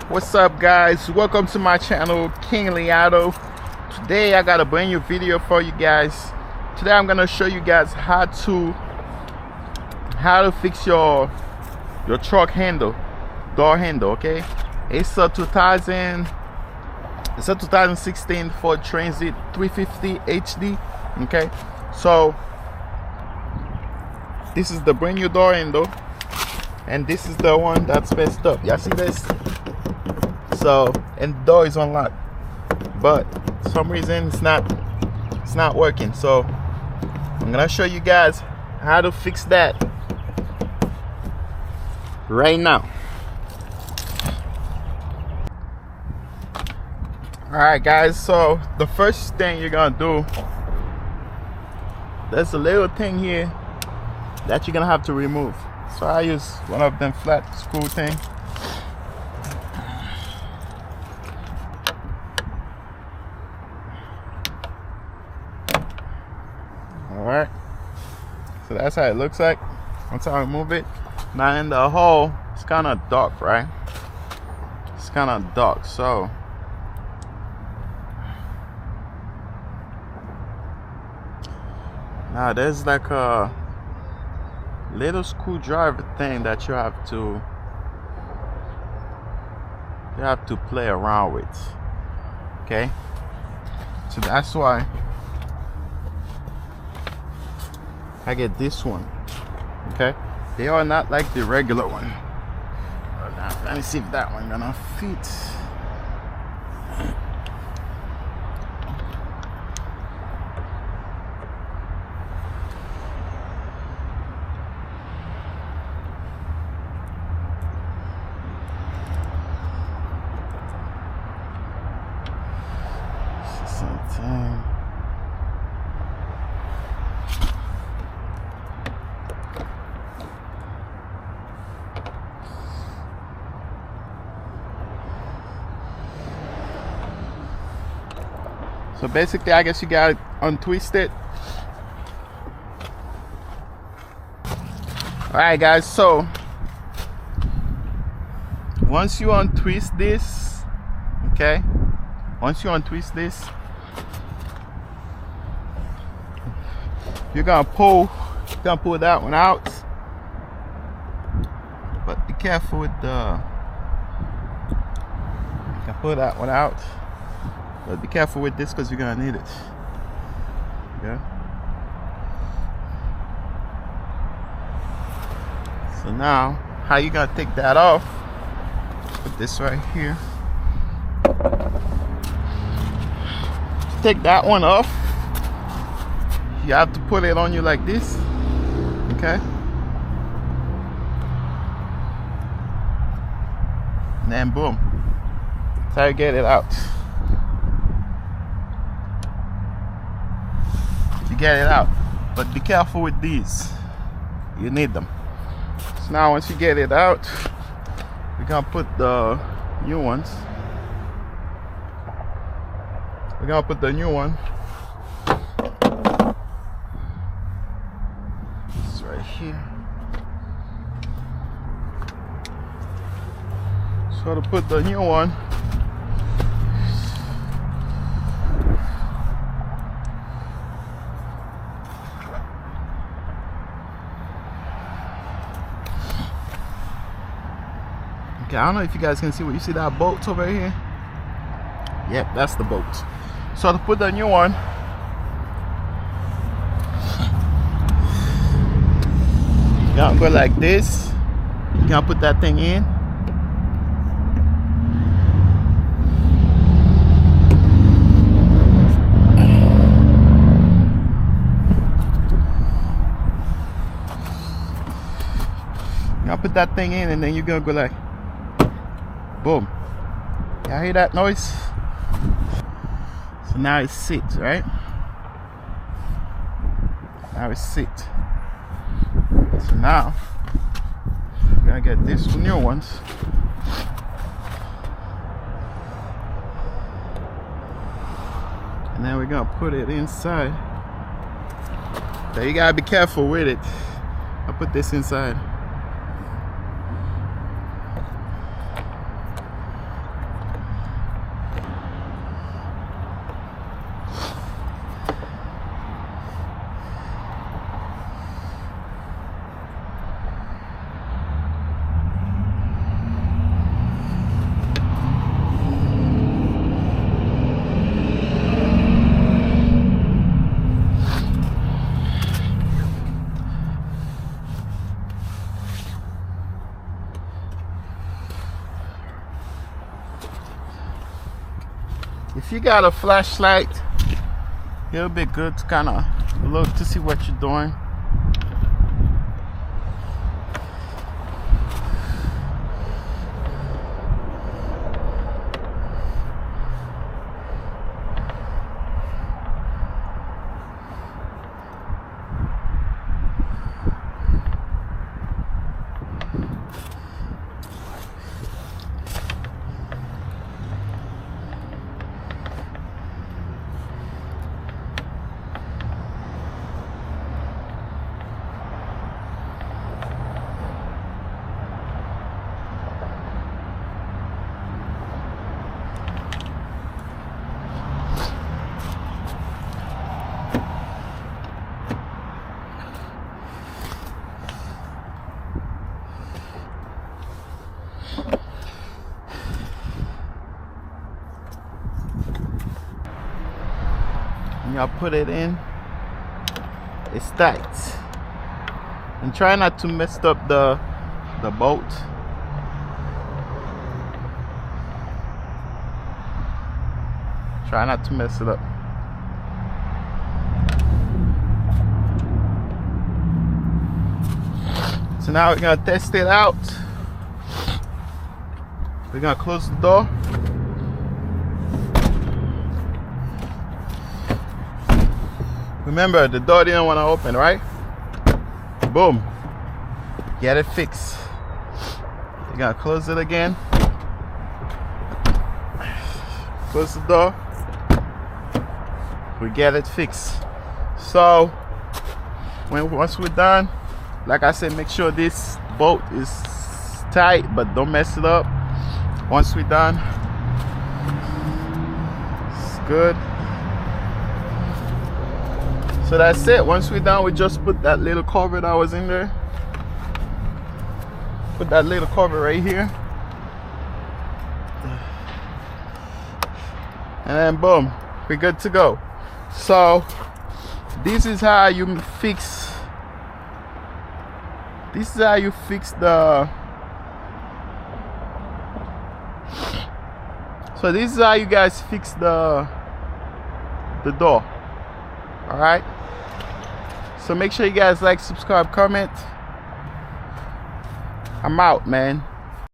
What's up, guys? Welcome to my channel, King Leonardo. Today I got a brand new video for you guys. Today I'm gonna show you guys how to fix your truck handle, door handle. Okay, it's a 2016 Ford Transit 350 HD. Okay, so this is the brand new door handle, and this is the one that's messed up. Y'all see this? So, and the door is unlocked, but for some reason it's not working. So I'm gonna show you guys how to fix that right now. Alright guys, so the first thing you're gonna do, there's a little thing here that you're gonna have to remove. So I use one of them flat screw thing. Alright, so that's how it looks like once I remove it. Now in the hole, it's kind of dark, right? It's kind of dark, so now there's like a little screwdriver thing that you have to play around with. Okay, so that's why I get this one. Okay, they are not like the regular one. Let me see if that one gonna fit. Something. So basically, I guess you gotta untwist it. Alright guys, so once you untwist this, okay, once you untwist this, you're gonna pull that one out, but be careful with the, you can pull that one out, but be careful with this because you're gonna need it. Okay, so now how you gonna take that off? Put this right here. To take that one off, you have to put it on you like this. Okay, and then boom, that's how you get it out. You get it out, but be careful with these, you need them. So now once you get it out, we're gonna put the new ones. We're gonna put the new one. It's right here. So to put the new one, okay, I don't know if you guys can see what you see, that bolt over here. Yep, that's the bolt. So to put the new one, you gotta go like this. You gotta put that thing in. You gotta put that thing in, and then you're gonna go like boom. Y'all hear that noise? So now it sits, right? Now it sits. So now we're gonna get these two new ones. And then we're gonna put it inside. So you gotta be careful with it. I'll put this inside. if you got a flashlight, it'll be good to kind of look to see what you're doing. Y'all put it in, it's tight, and try not to mess up the bolt. Try not to mess it up. So now we're gonna test it out. We're gonna close the door. Remember, the door didn't want to open, right? Boom. Get it fixed. You're gonna close it again. Close the door. We get it fixed. So once we're done, like I said, make sure this bolt is tight, but don't mess it up. Once we're done, it's good. So that's it. Once we're done, we just put that little cover that was in there. Put that little cover right here. And then boom, we're good to go. So this is how you fix the so this is how you guys fix the door. All right, so make sure you guys like, subscribe, comment. I'm out, man.